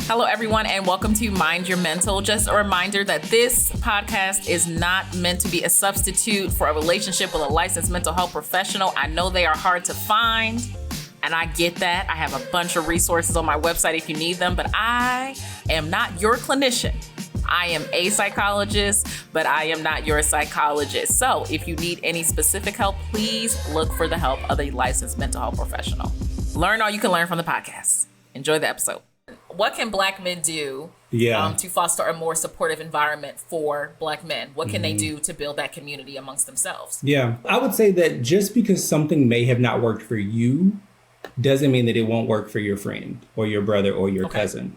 Hello, everyone, and welcome to Mind Your Mental. Just a reminder that this podcast is not meant to be a substitute for a relationship with a licensed mental health professional. I know they are hard to find, and I get that. I have a bunch of resources on my website if you need them, but I am not your clinician. I am a psychologist, but I am not your psychologist. So if you need any specific help, please look for the help of a licensed mental health professional. Learn all you can learn from the podcast. Enjoy the episode. What can Black men do to foster a more supportive environment for Black men? What can they do to build that community amongst themselves? Yeah, I would say that just because something may have not worked for you doesn't mean that it won't work for your friend or your brother or your cousin,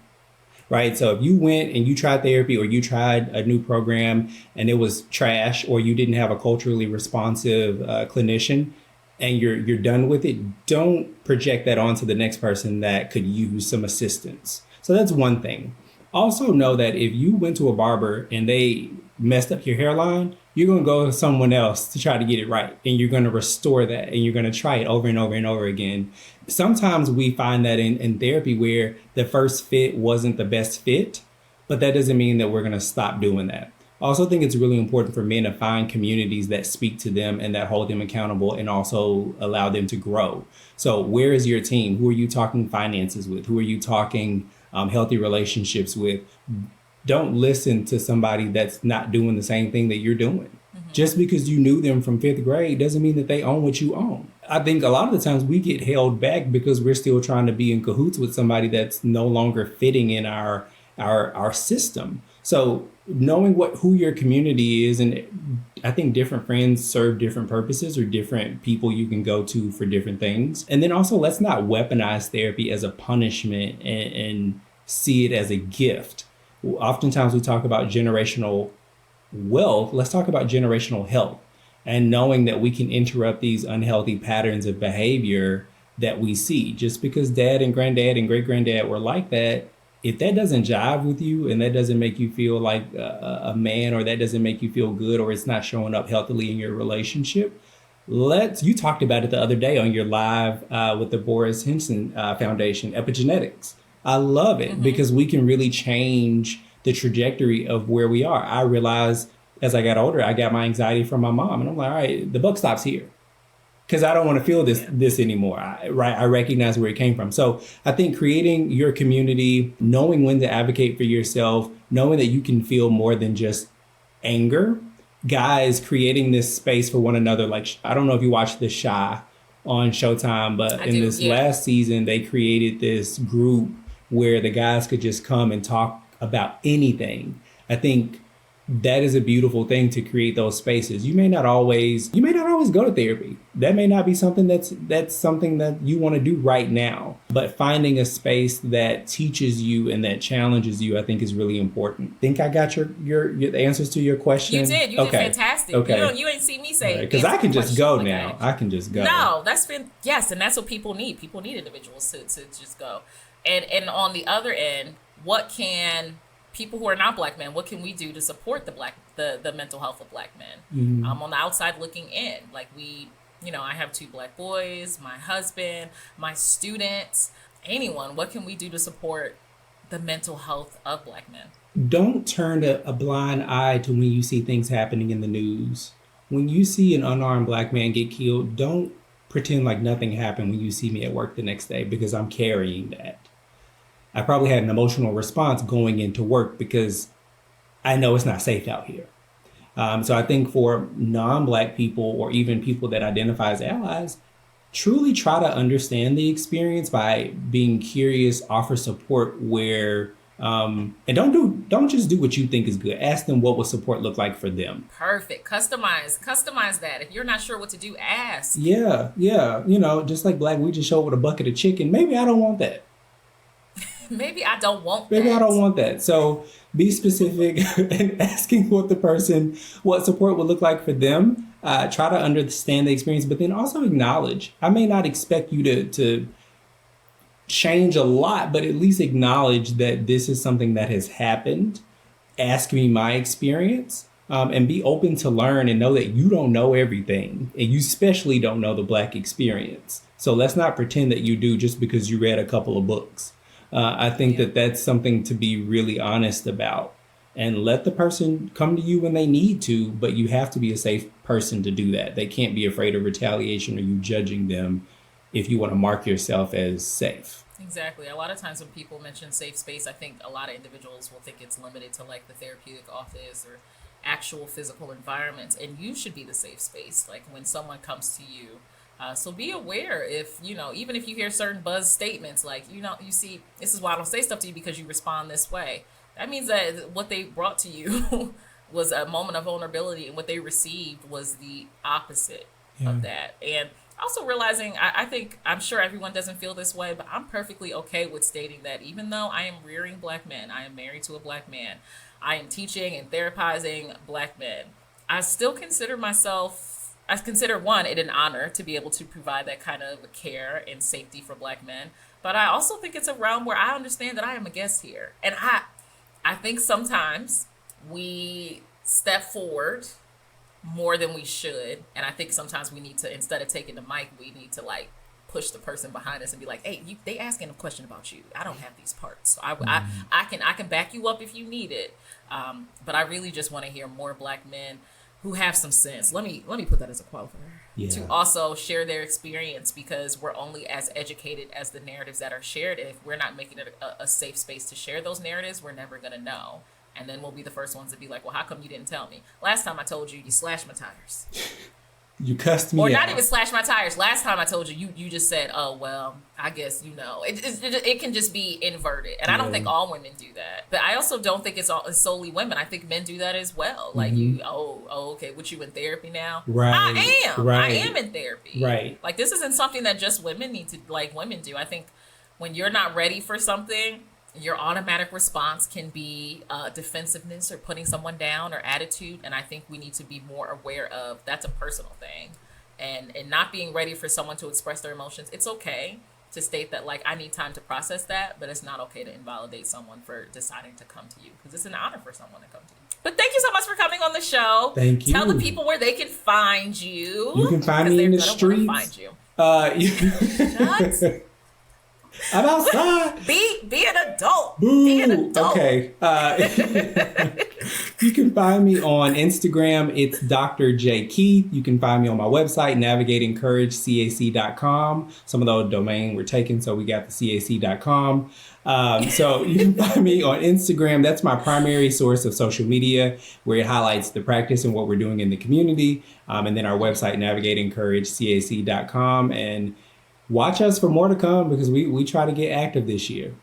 right? So if you went and you tried therapy or you tried a new program and it was trash, or you didn't have a culturally responsive clinician, and you're done with it, don't project that onto the next person that could use some assistance. So that's one thing. Also know that if you went to a barber and they messed up your hairline, you're going to go to someone else to try to get it right. And you're going to restore that, and you're going to try it over and over and over again. Sometimes we find that in therapy where the first fit wasn't the best fit, but that doesn't mean that we're going to stop doing that. I also think it's really important for men to find communities that speak to them and that hold them accountable and also allow them to grow. So where is your team? Who are you talking finances with? Who are you talking healthy relationships with? Don't listen to somebody that's not doing the same thing that you're doing. Just because you knew them from 5th grade doesn't mean that they own what you own. I think a lot of the times we get held back because we're still trying to be in cahoots with somebody that's no longer fitting in our system. So knowing who your community is, and I think different friends serve different purposes, or different people you can go to for different things. And then also, let's not weaponize therapy as a punishment and see it as a gift. Oftentimes we talk about generational wealth. Let's talk about generational health, and knowing that we can interrupt these unhealthy patterns of behavior that we see. Just because dad and granddad and great granddad were like that, if that doesn't jive with you and that doesn't make you feel like a man, or that doesn't make you feel good, or it's not showing up healthily in your relationship, you talked about it the other day on your live with the Boris Henson Foundation, epigenetics. I love it because we can really change the trajectory of where we are. I realized as I got older, I got my anxiety from my mom, and I'm like, all right, the buck stops here. Because I don't want to feel this anymore. I recognize where it came from. So I think creating your community, knowing when to advocate for yourself, knowing that you can feel more than just anger. Guys, creating this space for one another. Like, I don't know if you watched The Chi on Showtime, but last season, they created this group where the guys could just come and talk about anything. I think that is a beautiful thing, to create those spaces. You may not always go to therapy. That may not be something that's something that you want to do right now. But finding a space that teaches you and that challenges you, I think, is really important. Think I got your answers to your question? You did. You did fantastic. Okay. You ain't see me say. Because I can just go now. I can just go. No, yes, and that's what people need. People need individuals to just go. And on the other end, what can people who are not Black men, what can we do to support the mental health of Black men? On the outside looking in, like I have 2 Black boys, my husband, my students, anyone. What can we do to support the mental health of Black men? Don't turn a blind eye to when you see things happening in the news. When you see an unarmed Black man get killed, don't pretend like nothing happened when you see me at work the next day, because I'm carrying that. I probably had an emotional response going into work because I know it's not safe out here. So I think for non-Black people, or even people that identify as allies, truly try to understand the experience by being curious, offer support where, and don't just do what you think is good. Ask them what would support look like for them. Perfect. Customize that. If you're not sure what to do, ask. Yeah. Just like Black, we just show up with a bucket of chicken. Maybe I don't want that. Maybe I don't want that. Maybe I don't want that. So be specific and asking what support would look like for them. Try to understand the experience, but then also acknowledge. I may not expect you to change a lot, but at least acknowledge that this is something that has happened. Ask me my experience, and be open to learn, and know that you don't know everything, and you especially don't know the Black experience. So let's not pretend that you do just because you read a couple of books. I think that that's something to be really honest about, and let the person come to you when they need to, but you have to be a safe person to do that. They can't be afraid of retaliation or you judging them if you want to mark yourself as safe. Exactly. A lot of times when people mention safe space, I think a lot of individuals will think it's limited to like the therapeutic office or actual physical environments, and you should be the safe space. Like when someone comes to you, so be aware if, even if you hear certain buzz statements, like, you see, this is why I don't say stuff to you because you respond this way. That means that what they brought to you was a moment of vulnerability, and what they received was the opposite of that. And also realizing, I'm sure everyone doesn't feel this way, but I'm perfectly okay with stating that even though I am rearing Black men, I am married to a Black man, I am teaching and therapizing Black men, I still consider it an honor to be able to provide that kind of care and safety for Black men. But I also think it's a realm where I understand that I am a guest here. And I think sometimes we step forward more than we should. And I think sometimes we need to, instead of taking the mic, we need to like push the person behind us and be like, hey, they asking a question about you. I don't have these parts. So I can back you up if you need it. But I really just want to hear more Black men who have some sense. Let me put that as a qualifier. To also share their experience, because we're only as educated as the narratives that are shared. And if we're not making it a safe space to share those narratives, we're never going to know. And then we'll be the first ones to be like, well, how come you didn't tell me? Last time I told you, you slashed my tires. You cussed me or out. not even slash my tires. Last time I told you, you just said, oh, well, I guess, it can just be inverted. And I don't think all women do that. But I also don't think it's solely women. I think men do that as well. Like okay, what, you in therapy now? Right. I am. Right. I am in therapy. Right. Like, this isn't something that just women need to, like, women do. I think when you're not ready for something, your automatic response can be defensiveness or putting someone down or attitude. And I think we need to be more aware of that's a personal thing. And not being ready for someone to express their emotions. It's okay to state that, like, I need time to process that, but it's not okay to invalidate someone for deciding to come to you, because it's an honor for someone to come to you. But thank you so much for coming on the show. Thank you. Tell the people where they can find you. You can find me in the streets. Find you. I'm outside. Be an adult. Boo. Be an adult. Okay. You can find me on Instagram. It's Dr. J. Keith. You can find me on my website, navigatingcouragecac.com. Some of those domain were taken, so we got the cac.com. So you can find me on Instagram. That's my primary source of social media, where it highlights the practice and what we're doing in the community. And then our website, navigatingcouragecac.com. And watch us for more to come, because we try to get active this year.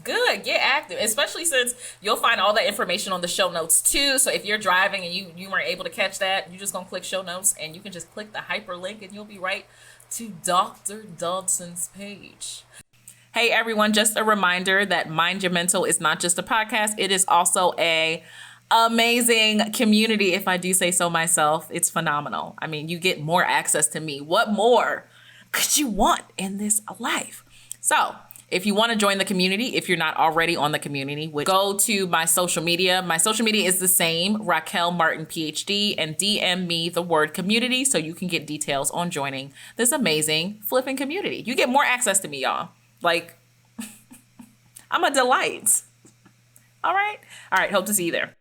Good, get active, especially since you'll find all that information on the show notes too. So if you're driving and you weren't able to catch that, you're just gonna click show notes and you can just click the hyperlink and you'll be right to Dr. Dodson's page. Hey everyone, just a reminder that Mind Your Mental is not just a podcast, it is also a amazing community, if I do say so myself. It's phenomenal. I mean, you get more access to me. What more could you want in this life? So if you want to join the community, if you're not already on the community, go to my social media. My social media is the same, Raquel Martin, PhD, and DM me the word community so you can get details on joining this amazing flipping community. You get more access to me, y'all. Like, I'm a delight. All right. Hope to see you there.